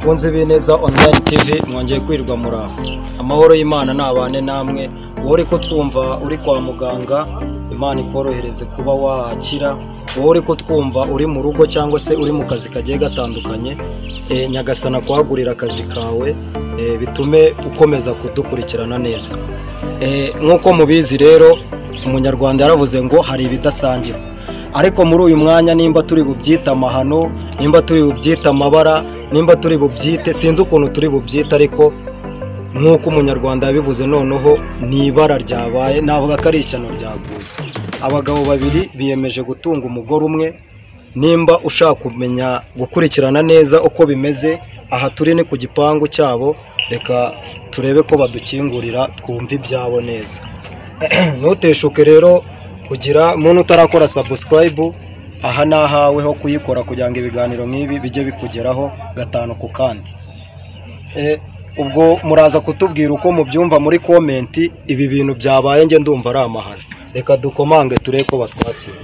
bakunze bineza online TV mwongeye kwirirwa muraho. Amahoro y'Imana nabane namwe. Wowe ko twumva uri kwa muganga, Imana ikorohereze kuba wakira. Wowe ko twumva uri mu rugo cyangwa se uri mu kazi kagiye gatandukanye, Nyagasana kwagurira akazi kawe, bitume ukomeza kudukurikirana neza. Nkuko mubizi rero, umunyarwanda yaravuze ngo hari ibidasangira. Ariko muri uyu mwanya nimba turi bubyita amahano, nimba turi bubyita amabara, nimba turi bubyite sinzi ukuntu turi bubyita, ariko nkuko umunyarwanda yabivuze noneho ni ibara ryabaye, navuga ko ari ishyano ryaguye. Abagabo babiri biyemeje gutunga umugore umwe. Nimba ushaka kumenya gukurikirana neza uko bimeze, aha turi ni ku gipangu cyabo, reka turebe ko badukingurira twumve ibyabo neza. Ntuteshuke rero kugira umuntu utarakora subscribe, aha nahawe ho kuyikora kugira ngo ibiganiro nk'ibi bijye bikugeraho gatanu ku kandi. Ubwo muraza kutubwira uko mubyumva muri comment. Ibi bintu byabaye nge ndumva ari amahano. Reka dukomange turebe ko batwakira.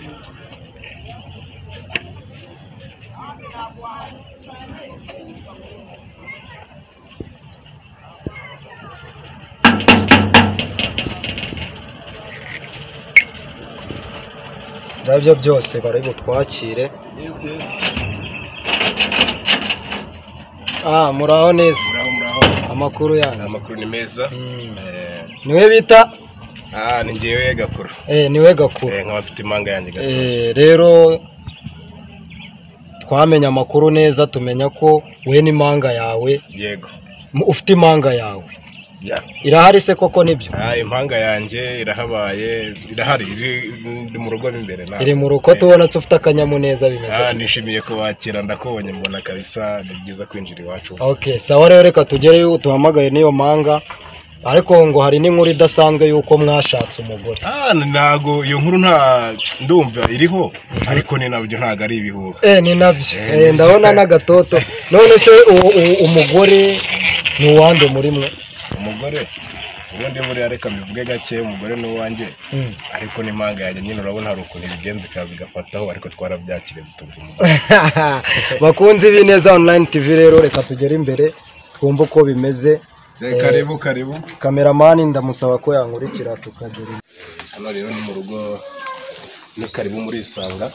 Ndabyo byose bari butwakire. Yes. Muraho neza. Muraho. Amakuru yanyu. Amakuru ni meza. Niwe bita? Ni ngewe Gakuru. Niwe Gakuru. Nkaba mfite impanga yanjye Gakuru. Rero twamenya amakuru neza, tumenya ko we n'impanga yawe. Yego. Ufite impanga yawe. Ya. Irahari se koko nibyo? Impanga yanjye irahabaye, irahari, iri mu rugo imbere nawe. Iri mu rugo tubona ufite akanyamuneza bimeze. Nishimiye kubakira, ndakubonye mbona kabisa ni byiza kwinjira iwacu. Okay, sawa rero reka tugereyo tuhamagaye niyo mpanga. Ariko ngo hari n'inkuru idasanzwe yuko mwashatse umugore. Nago iyo nkuru nta ndumva iriho, ariko ni nabyo ntago ari ibihuha. Ni nabyo. Ndabona n'agatoto. None se umugore ni uwande muri mwe? Umugore ubundi buriya reka mbivuge gake, umugore ni uwanjye, ariko n'impanga yanjye nyine urabona hari ukuntu ibigenze kazi gafataho, ariko twarabyakiriye dutunze umugore. Bakunze bineza online TV rero reka tugere imbere twumve uko bimeze. Karibu. Kameramani ndamusaba ko yankurikira tukagera. Hano rero ni mu rugo, ni karibu muri Isanga.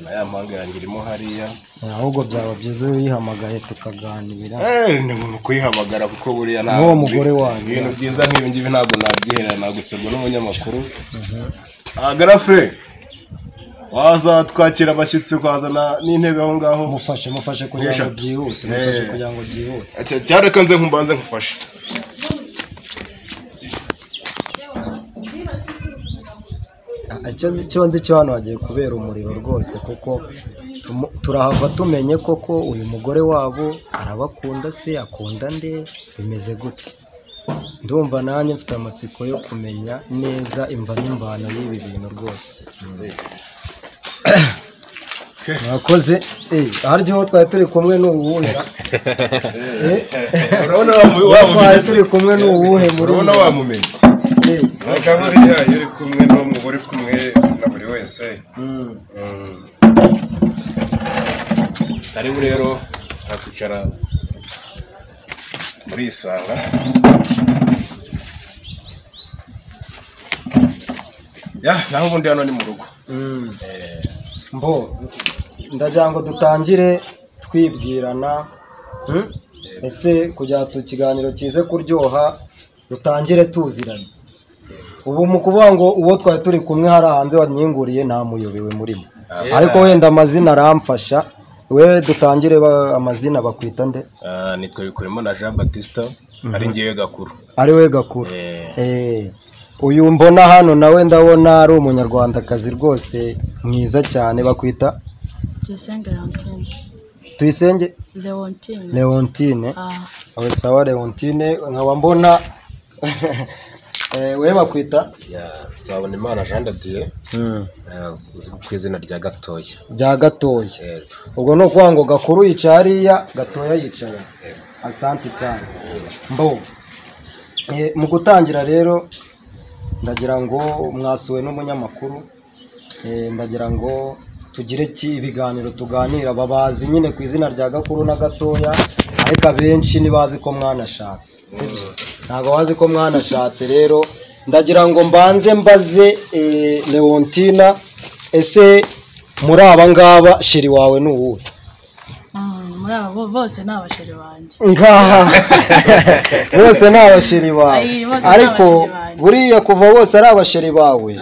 Na ya mpanga yanjye irimo hariya. Ahubwo byaba byiza uyihamagaye tukaganira. Ni umuntu kuyihamagara kuko buriya nta uwo mugore wanjye. Ibintu byiza nk'ibi ngibi ntabwo nabyihera, nagusebwa n'umunyamakuru. Garafre, waza twakira abashyitsi, ukazana n'intebe aho ngaho. Mufashe kugira ngo byihute. Cyareka nze nkumbanze nkufashe. Icyo nzi cyo hano hagiye kubera umuriro rwose, kuko turahava tumenye koko uyu mugore wabo arabakunda se, akunda nde, bimeze gute. Ndumva nanjye mfite amatsiko yo kumenya neza imva n'imvano y'ibi bintu rwose. Mwakoze. Haryo twari turi kumwe n'uwuhe? Urabona turi kumwe n'uwuhe muri? Urabona wamumenye? Akaburi yari kumwe n'umugore kumwe na buri wese. Karibu rero nakwicara muri Isanga. Naho ubundi hano ni mu rugo. Ndagira ngo dutangire twibwirana. Ese kugira ngo ikiganiro kize kuryoha dutangire tuziranye. Ubu mu kuvuga ngo uwo twari turi kumwe hari hanze wanyinguriye nta muyobewe murimo, ariko wenda amazina aramfasha. We dutangire amazina bakwita nde? Nitwe bikurimo na Jean Baptiste, ari ngewe Gakuru. Ari we Gakuru. Uyu mbona hano nawe ndabona ari umunyarwandakazi rwose mwiza cyane, bakwita Tuyisenge Leontine. Tuyisenge Leontine. Awe sawa Leontine. Nkaba mbona we bakwita nzabona Imana Jean Didier, ku izina rya Gatoya. Ubwo no kuvuga ngo Gakuru yicaye hariya, Gatoya yicaye. Asante sana. Mu gutangira rero ndagira ngo mwasuwe n'umunyamakuru, ndagira ngo tugire ibiganiro tuganira, babazi nyine ku izina rya Gakuru na Gatoya, ariko abenshi ntibazi ko mwanashatse, sibyo? Ntabwo bazi ko mwanashatse. Rero ndagira ngo mbanze mbaze Leontina, ese muri aba ngaba sheri wawe ni uwuhe? muri abo bose ni abasheri banjye ngaha bose ni abasheri bawe, ariko buriya kuva bose ari abasheri bawe,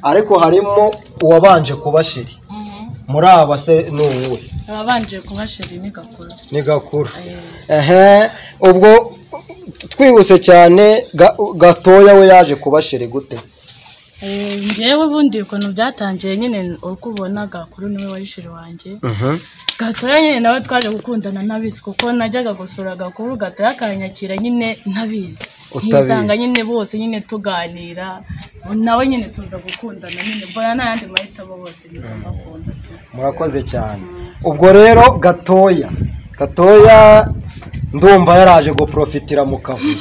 ariko harimo uwabanje kuba sheri. Muri aba se ni uwuhe? ababanje kuba sheri ni Gakuru. Ni Gakuru. Ubwo twihuse cyane, Gatoya we yaje kuba sheri gute? Njyewe ubundi ukuntu byatangiye nyine uko ubona Gakuru niwe wari sheri wanjye. Gatoya nyine nawe twaje gukundana ntabizi, kuko najyaga gusura Gakuru, Gatoya akanyakira nyine ntabizi, usanga nyine bose nyine tuganira, nawe nyine tuza gukundana nyine, mbona nta yandi mahitamo bose bakunda. Murakoze cyane. Ubwo rero Gatoya ndumva yaraje guprofitira mu kavuyo,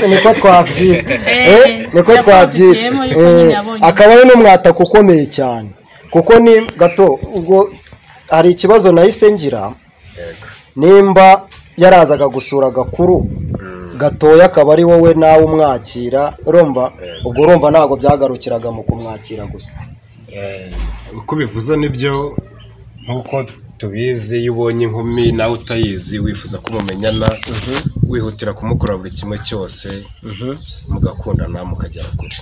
niko twabyita, niko twabyita. Akaba ari n'umwataka ukomeye cyane, kuko ni Gato, ubwo hari ikibazo nahise ngira, nimba yarazaga gusura Gakuru, Gatoya akaba ari wowe nawe umwakira, urumva? Ubwo urumva ntabwo byagarukiraga mu kumwakira gusa. Uko bivuze nibyo, nkuko tubizi, iyo ubonye inkumi nawe utayizi wifuza ko mumenyana, wihutira kumukora buri kimwe cyose, mugakundana mukagera kure.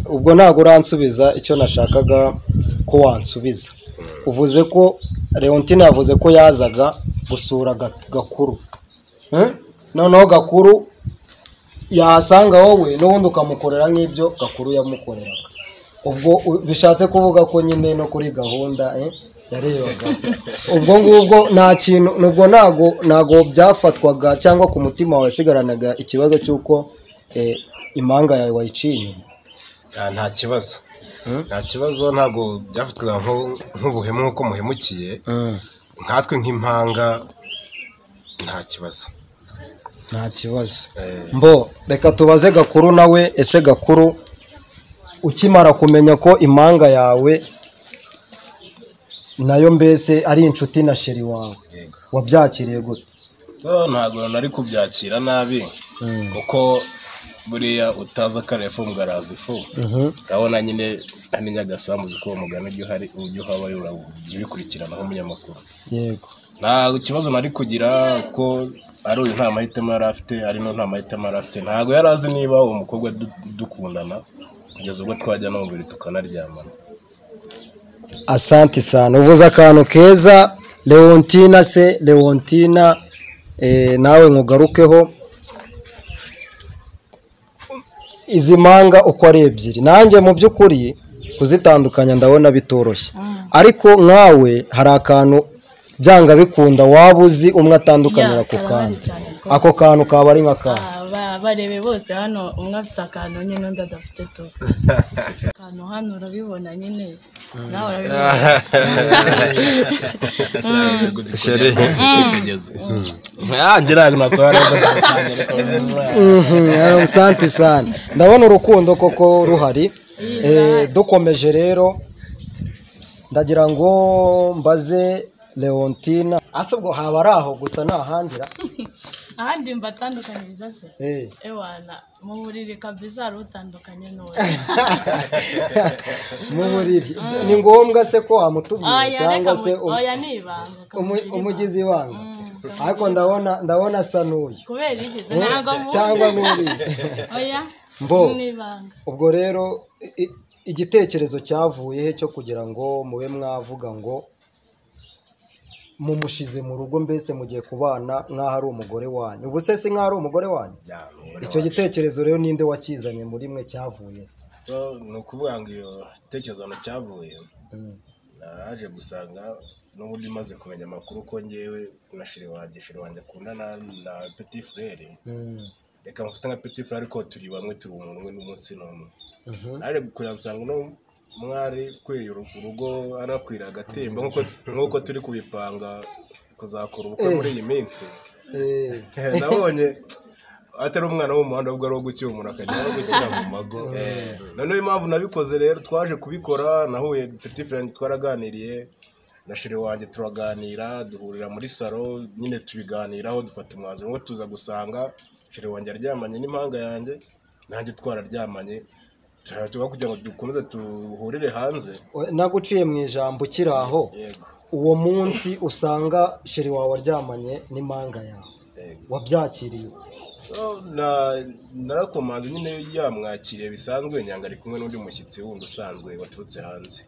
Ubwo ntabwo uransubiza icyo nashakaga ko wansubiza. Uvuze ko Leontina yavuze ko yazaga gusura Gakuru, noneho Gakuru yahasanga wowe n'ubundi ukamukorera nk'ibyo Gakuru yamukoreraga. Ubwo bishatse kuvuga ko nyine no kuri gahunda yarebaga. Ubwo ngubwo nta kintu, nubwo ntago byafatwaga cyangwa ku mutima wawe sigaranaga ikibazo cy'uko impanga yawe wayiciye. Nta kibazo, nta kibazo, ntabwo byafatwaga nk'ubuhemu nk'uko muhemukiye, nkatwe nk'impanga nta kibazo. Nta kibazo. Mbo reka tubaze Gakuru nawe, ese Gakuru ukimara kumenya ko impanga yawe nayo mbese ari inshuti na sheri wawe, wabyakiriye gute? Ntabwo nari kubyakira nabi, kuko buriya utaza karefu mugaraza ifu. Urabona nyine ni Nyagasambu uko uwo mugani ujya uhaba ubikurikirana nk'umunyamakuru. Yego. Nta kibazo nari kugira ko ari uyu nta mahitamo yari afite, ari no nta mahitamo yari afite. Ntabwo yari azi niba uwo mukobwa dukundana, kugeza ubwo twajya no mu biri tukanaryamana. Asante sana, uvuze akantu keza. Leontina se, Leontina nawe nkugarukeho, izi manga uko ari ebyiri, nanjye mu by'ukuri kuzitandukanya ndabona bitoroshye, ariko nkawe hari akantu byanga bikunda waba uzi umwe atandukanira ku kandi, ako kantu kaba ari nk'akantu. Barebe bose hano, umwe afite akantu nyine undi adafite tu. Akantu hano urabibona nyine, nawe urabibona. Asante sana, ndabona urukundo koko ruhari. Dukomeje rero, ndagira ngo mbaze Leontina, ase ubwo haba ari aho gusa nta handira? Ahandi mbatandukanyiriza se? Ewana, mu buriri kabisa ari utandukanye n'uwo. Mu buriri ni ngombwa se ko wamutubwira cyangwa se oya ni ibanga, umugizi ibanga? Ariko ndabona asa n'uyu. Kubera igize ntabwo mu cyangwa n'uri. Oya ni ibanga. Ubwo rero igitekerezo cyavuye he cyo kugira ngo mube mwavuga ngo mumushize mu rugo, mbese mugiye kubana nk'aho ari umugore wanyu? Ubu se si nk'aho ari umugore wanyu? Icyo gitekerezo rero ninde wakizanye muri mwe, cyavuye? Ni ukuvuga ngo iyo gitekerezo cyavuye, naje gusanga n'ubundi maze kumenya amakuru ko ngewe na sheri wanjye akundana na petit frere. Reka mfite nka petit frere ariko turi bamwe, turi umuntu umwe n'umunsi n'umwe. Naje gukurira nsanga no mwari kweye urugo anakwira agatemba nk'uko turi kubipanga kuzakora ubukwe muri iyi minsi. Nabonye atari umwana w'umuhanda ahubwo ari uwo gucyura umuntu akajya no gushyira mu mago. Noneho impamvu nabikoze rero twaje kubikora nahuye petit frère twaraganiriye na shiri wanjye turaganira duhurira muri salo nyine tubiganiraho dufata umwanzuro ngo tuza gusanga shiri wanjye aryamanye n'impanga yanjye nanjye twararyamanye tuba kugira ngo dukomeze tuhurire hanze. Naguciye mu ijambo ukiraho uwo munsi usanga shiri wawe aryamanye n'impanga yawe wabyakiriye? narakomanze nyine yamwakiriye bisanzwe nyanga ari kumwe n'undi mushyitsi wundi usanzwe waturutse hanze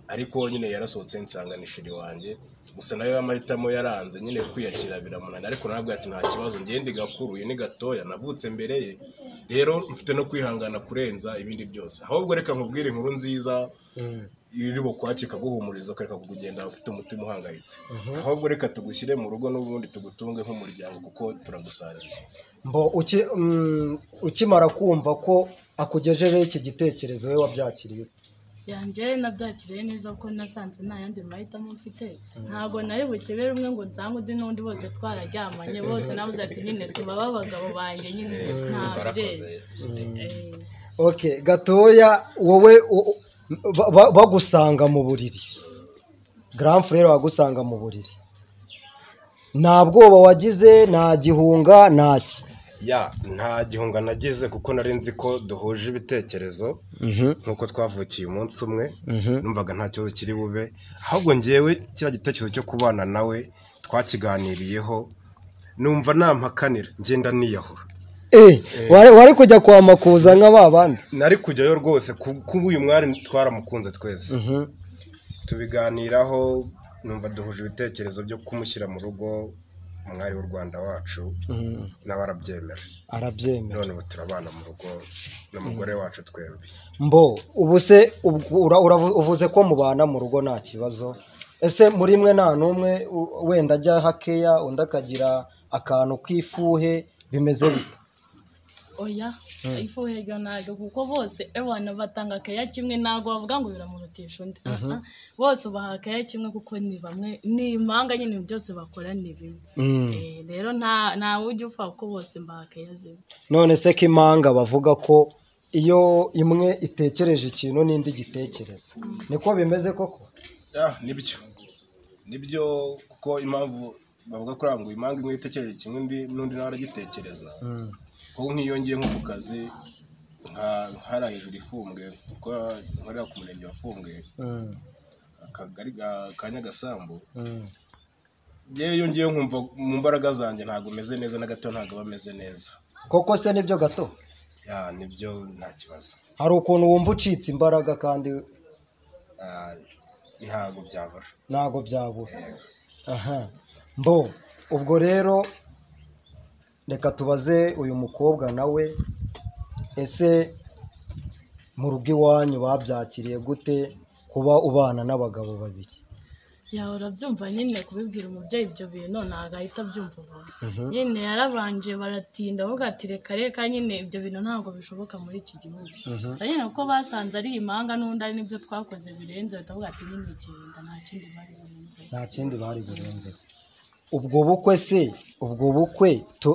ariko nyine yarasohotse nsanga ni shiri wanjye gusa nayo amahitamo yaranze nyine kwiyakira biramunana ariko nabwo ati nta kibazo ngende gakuru uyu ni gatoya navutse mbere ye rero mfite no kwihangana kurenza ibindi byose ahubwo reka nkubwire inkuru nziza iri bukwakika guhumuriza ukareka kugenda ufite umutima uhangayitse ahubwo reka tugushyire mu rugo n'ubundi tugutunge nk'umuryango kuko turagusarira. Ukimara kumva ko akugejejeho iki gitekerezo we wabyakiriye? yanjye nabyakiriye neza kuko nasanze nta yandi mahitamo mfite ntabwo nari bukebere umwe ngo nsange undi n'undi bose twararyamanye bose nabuze ati nyine tuba abagabo banjye nyine nta birenze. Okay, gatoya wowe bagusanga mu buriri, grand frère wagusanga mu buriri, nta bwoba wagize, nta gihunga, ntaki? Nta gihunga nagize kuko nari nzi ko duhuje ibitekerezo nkuko twavukiye umunsi umwe numvaga nta kibazo kiri bube ahubwo ngewe kira gitekerezo cyo kubana nawe twakiganiriyeho numva nampakanira ngenda niyahura. Wari kujya kwa makuza nka babandi? Nari kujyayo rwose kuko uyu mwari twaramukunze twese tubiganiraho numva duhuje ibitekerezo byo kumushyira mu rugo umwari w'u Rwanda wacu nawe arabyemera none ubu turabana mu rugo n'umugore wacu twembi. Ubu se uvuze ko mubana mu rugo nta kibazo, ese muri mwe nta n'umwe wenda ajya hakeya undi akagira akantu k'ifuhe bimeze bite? Oya ifuhe ryo ntabwo kuko bose abana batanga keya kimwe ntabwo bavuga ngo biramurutisha undi bose ubaha keya kimwe kuko ni bamwe ni impanga nyine byose bakora ni bimwe rero nta ujya upfa kuko bose mbaha keya zimwe. None se ko impanga bavuga ko iyo imwe itekereje ikintu n'indi gitekereza niko bimeze koko? Nibyo kuko impamvu bavuga ko ngo impanga imwe itekereje kimwe n'undi nawe aragitekereza kuko nk'iyo ngiye nko ku kazi nkara hejuru ifumbwe kuko nkorera ku murenge wafumbwe akagari ka Nyagasambu iyo ngiye nkumva mu mbaraga zanjye ntabwo meze neza na gato ntabwo bameze neza. Koko se nibyo gato? Nibyo nta kibazo. Hari ukuntu wumva ucitse imbaraga kandi ntabwo byabura. Ubwo rero reka tubaze uyu mukobwa nawe, ese mu rugo iwanyu babyakiriye gute kuba ubana n'abagabo babiri? Urabyumva nyine kubibwira umubyeyi ibyo bintu ntabwo ahita abyumva vuba nyine yarabanje baratinda avuga ati reka nyine ibyo bintu ntabwo bishoboka muri iki gihugu gusa nyine kuko basanze ari impanga n'undi ari nibyo twakoze birenze batavuga ati nyine ikigenda nta kindi bari burenze. Ubwo bukwe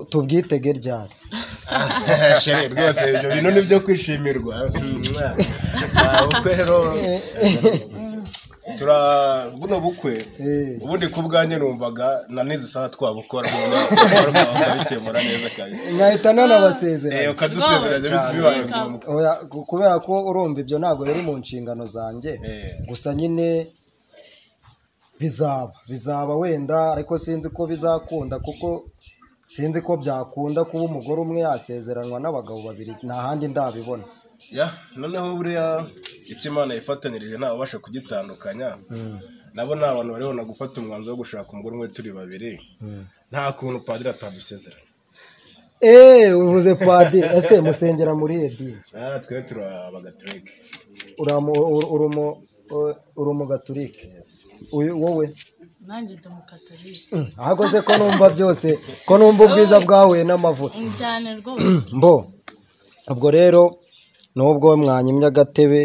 tubwitege ryari? Rwose ibyo bintu ni byo kwishimirwa. Buno bukwe ubundi ku bwanjye numvaga na n'izi saha twabukora bikemura neza kahise nkahita nanabasezeranya ukadusezeranya bibaye kubera ko urumva ibyo ntabwo biri mu nshingano zanjye gusa nyine bizaba wenda ariko sinzi ko bizakunda kuko sinzi ko byakunda kuba umugore umwe yasezeranwa n'abagabo babiri nta handi ndabibona. Noneho buriya icyo Imana yifatanyirije ntawe ubasha kugitandukanya nabo ni abantu baribona gufata umwanzuro wo gushaka umugore umwe turi babiri nta kuntu padiri atadusezerana. Uvuze padiri, ese musengera muri edini? Twe turi abagatolika. Uri umugatolika? Wowe? Nanjye ndi umukatolika. Ahubwo se ko numva byose ko numva ubwiza bwahuye n'amavuta cyane rwose. Ubwo rero nubwo mwanyimye agatebe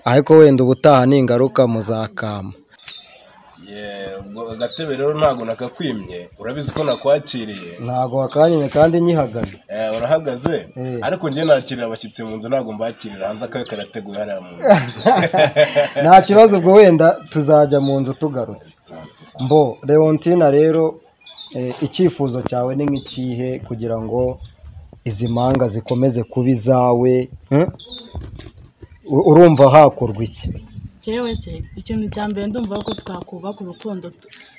ariko wenda ubutaha n'ingaruka muzakama. agatebe rero ntago nakakwimye urabizi ko nakwakiriye ntago wakanyimye kandi nyihagaze urahagaze ariko njye nakirira abashyitsi mu nzu ntago mbakirira hanze akayo karateguye hariya mu nzu nta kibazo ubwo wenda tuzajya mu nzu tugarutse mbo Leontina rero icyifuzo cyawe ni nk'ikihe kugira ngo izi manga zikomeze kuba izawe urumva hakorwa iki jewe se ikintu cya mbere ndumva ko twakubaka urukundo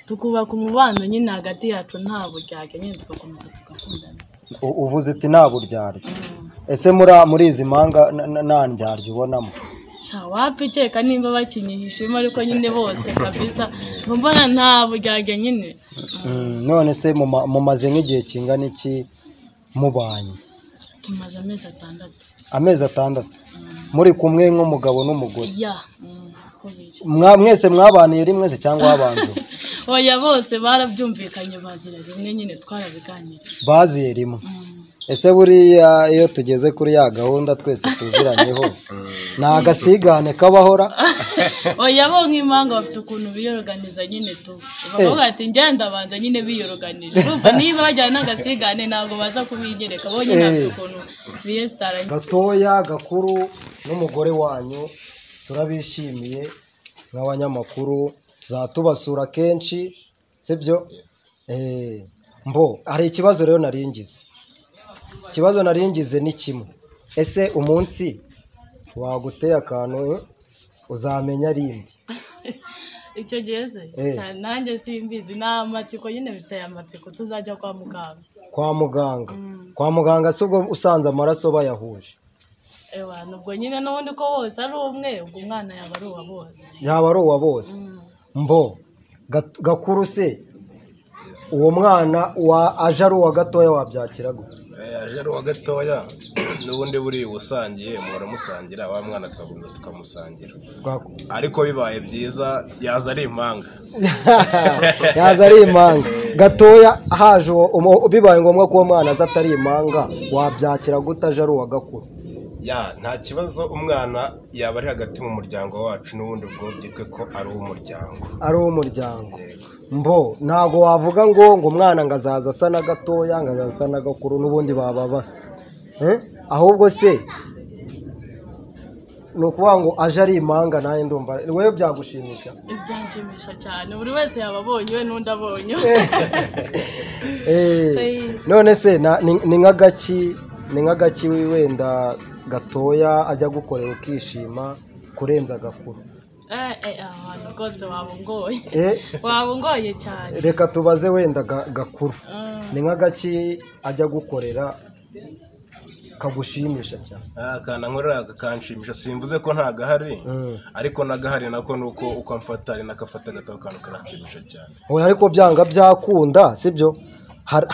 tukubaka umubano nyine hagati yacu nta buryarya nyine tugakomeza tugakundana uvuze iti nta buryarya ese muri izi manga nta ndyarya ubonamo wapi cyeka nimba bakinyihishimo ariko nyine bose kabisa mbona nta buryarya nyine none se mumaze nk'igihe kingana iki mubanye tumaze amezi atandatu muri kumwe nk'umugabo n'umugore mwese mwabaniye rimwe se cyangwa wabanje oya bose barabyumvikanye bazira rimwe nyine twarabiganira baziye rimwe ese buriya iyo tugeze kuri ya gahunda twese tuziranyeho ni agasigane kabahora oya bo nk'impanga bafite ukuntu biyoroganiza nyine bavuga ati ngenda banza nyine biyoroganije urumva niba bajyana n'agasigane ntabwo baza kubigereka bo nyine bafite ukuntu biyesitaranye gatoya gakuru n'umugore wanyu turabishimiye nk'abanyamakuru tuzatubasura kenshi sibyo mbo hari ikibazo rero naringize ikibazo naringize ni kimwe ese umunsi waguteye akantu uzamenya rindi icyo gihe se nanjye simbizi nta amatsiko nyine biteye amatsiko tuzajya kwa muganga si ubwo usanze amaraso bayahuje nubwo nyine n'ubundi ko bose ari umwe ubwo umwana yaba ari uwa bose mbo gakuru se uwo mwana aje ari uwa gatoya wabyakira gute aje ari uwa gatoya n'ubundi buri usangiye muramusangira wa mwana twagomba tukamusangira ariko bibaye byiza yaza ari impanga gatoya haje bibaye ngombwa ko uwo mwana aza atari impanga wabyakira gute aje ari uwa gakuru nta kibazo umwana yaba ari hagati mu muryango wacu n'ubundi bwo byitwe ko ari uw'umuryango mbo ntago wavuga ngo umwana ngo azaza asa na gatoya ngo azaza asa na gakuru n'ubundi baba basa ahubwo se ni ukuvuga ngo aje ari impanga nawe ndumva wowe byagushimisha byanshimisha cyane buri wese yaba abonye we n'undi abonye none se ni nk'agaki wenda gatoya ajya gukorera ukishima kurenza gakuru ahantu rwose waba ungoye cyane reka tubaze wenda gakuru ni nk'agaki ajya gukorera kagushimisha cyane akana nkorera kanshimisha simvuze ko nta gahari ariko nagahari nako nuko uko amfata ari nakafata gatako kantu karanshimisha cyane oya ariko byanga byakunda sibyo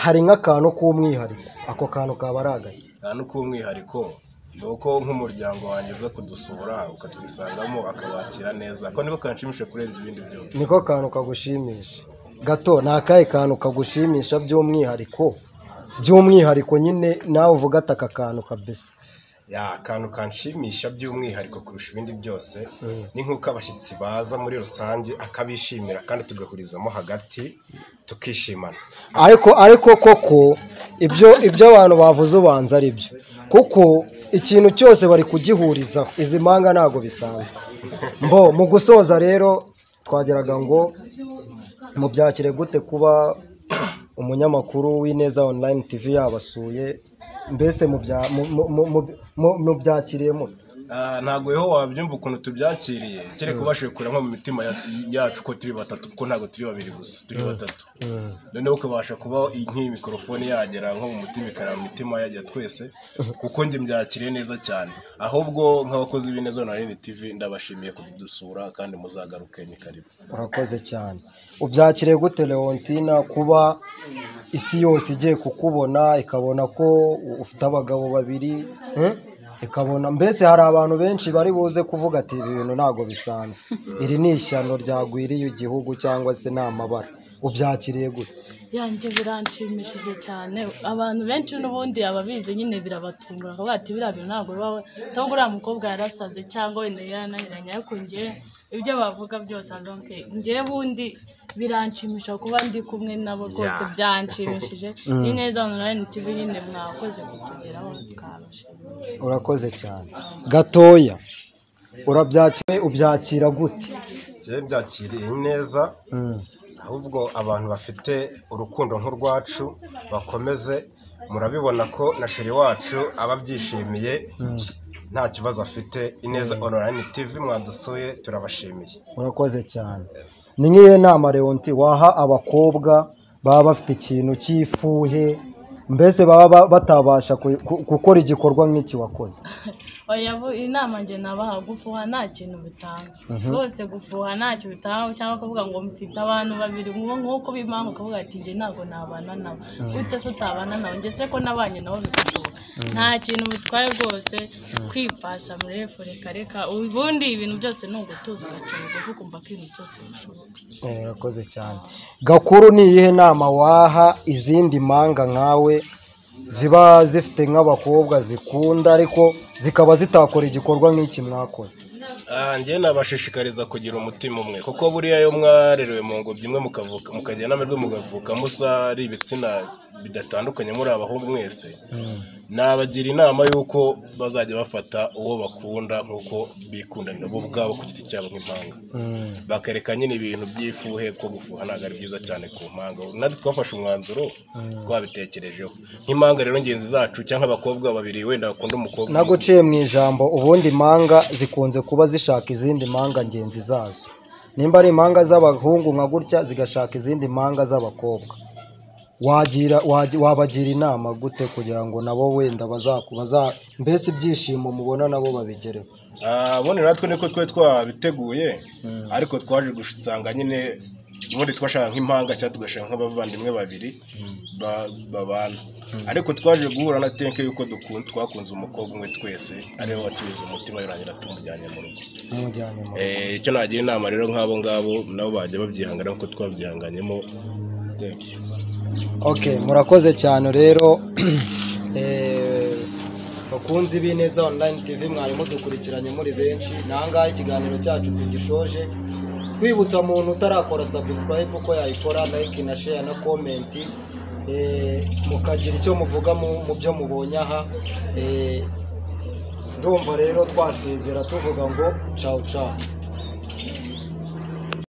hari nk'akantu k'umwihariko ako kantu kaba ari agaki akantu k'umwihariko nuko nk'umuryango wanjye uza kudusura ukatwisangamo akabakira neza ako niko kanshimisha kurenza ibindi byose niko kantu kagushimisha gato ni akahe kantu kagushimisha by'umwihariko nyine nawe uvuga ati aka kantu kabisa akantu kanshimisha by'umwihariko kurusha ibindi byose ni nk'uko abashyitsi baza muri rusange akabishimira kandi tugahurizamo hagati tukishimana ariko koko ibyo abantu bavuze ubanza ari byo kuko ikintu cyose bari kugihurizaho izi manga ntabwo bisanzwe mu gusoza rero twageraga ngo mubyakire gute kuba umunyamakuru w'Ineza Online TV yabasuye mbese mubyakiriye mute ntabwo yeho wabyumva ukuntu tubyakiriye kereka ubashije kure nko mu mitima yacu ko turi batatu kuko ntabwo turi babiri gusa turi batatu noneho ukabasha kuba nk'iyi mikorofone yagera nko mu mutima ikara mu mitima yajya twese kuko njye mbyakiriye neza cyane ahubwo nk'abakozi b'Ineza Online TV ndabashimiye kudusura kandi muzagaruke ni karibu urakoze cyane ubyakiriye gute Leontina kuba isi yose igiye kukubona ikabona ko ufite abagabo babiri ikabona mbese hari abantu benshi bari buze kuvuga ati ibi bintu ntabwo bisanzwe iri ni ishyano ryagwiriye igihugu cyangwa se ni amabara ubyakiriye gute yanjye biranshimishije cyane abantu benshi n'ubundi ababizi nyine birabatungura akavuga ati biriya bintu ntabwo bibaho ntabwo uriya mukobwa yarasaze cyangwa wenda yarananiranye ariko njye ibyo bavuga byose ndonke njye bundi biranshimisha kuba ndi kumwe nabo rwose byanshimishije ni neza online TV nyine mwakoze kutugeraho twabashimira. urakoze cyane. Gatoya ubyakira gute? njye byakiriye neza, ahubwo abantu bafite urukundo nk'urwacu bakomeze, murabibona ko na sheri wacu aba abyishimiye nta kibazo afite. Ineza online TV mwadusuye turabashimiye. urakoze cyane. Ni nk'iyo nama Leonti waha abakobwa baba bafite ikintu cy'ifuhe, mbese baba batabasha gukora igikorwa nk'iki wakoze? oya inama nge nabaha gufuha nta kintu bitanga rwose, gufuha ntacyo bitanga, cyangwa kuvuga ngo mfite abantu babiri nk'uko bimanga ukavuga ati nge ntabwo nabana nabo, gute se utabana nabo? nge se ko nabanye nabo bigashoboka, nta kintu bitwaye rwose kwipasa muri efu. reka ubundi ibintu byose ni ugutuza ugaca bugufi ukumva ko ibintu byose bishoboka. urakoze cyane. Gakuru, ni iyihe nama waha izindi manga nkawe ziba zifite nk'abakobwa zikunda ariko zikaba zitakora igikorwa nk'iki mwakoze? njye nabashishikariza kugira umutima umwe, kuko buriya iyo mwarerewe mu ngobyi imwe mukagira n'amahirwe mukavuka musa ari ibitsina bidatandukanye muri abahungu mwese, nabagira inama y'uko bazajya bafata uwo bakunda nk'uko bikundanira bo ubwabo ku giti cyabo nk'impanga, bakareka nyine ibintu by'ifuhe, ko gufuha ntabwo ari byiza cyane ku mpanga. natwe twafashe umwanzuro twabitekerejeho nk'impanga rero ngenzi zacu, cyangwa abakobwa babiri wenda bakunda umukobwa. naguciye mu ijambo, ubundi impanga zikunze kuba zishaka izindi mpanga ngenzi zazo, nimba ari impanga z'abahungu nka gutya zigashaka izindi mpanga z'abakobwa, wabagira inama gute kugira ngo nabo wenda mbese ibyishimo mubona nabo babigereho? ubundi natwe niko twe twabiteguye, ariko twaje gusanga nyine ubundi twashaka nk'impanga cyangwa tugashaka nk'abavandimwe babiri babana, ariko twaje guhura na tenke yuko twakunze umukobwa umwe twese, ariwe watuje umutima yurangira tumujyanye mu rugo. icyo nagira inama rero nk'abo ngabo nabo bajya babyihangana nk'uko twabyihanganyemo. murakoze cyane rero bakunzi b'Ineza online TV, mwari mudukurikiranye muri benshi. Nangahe ikiganiro cyacu tugishoje, twibutsa umuntu utarakora subscribe uko yayikora, like na share na comment, mukagira icyo muvuga mu byo mubonye aha. Ndumva rero twasezera tuvuga ngo ciao ciao.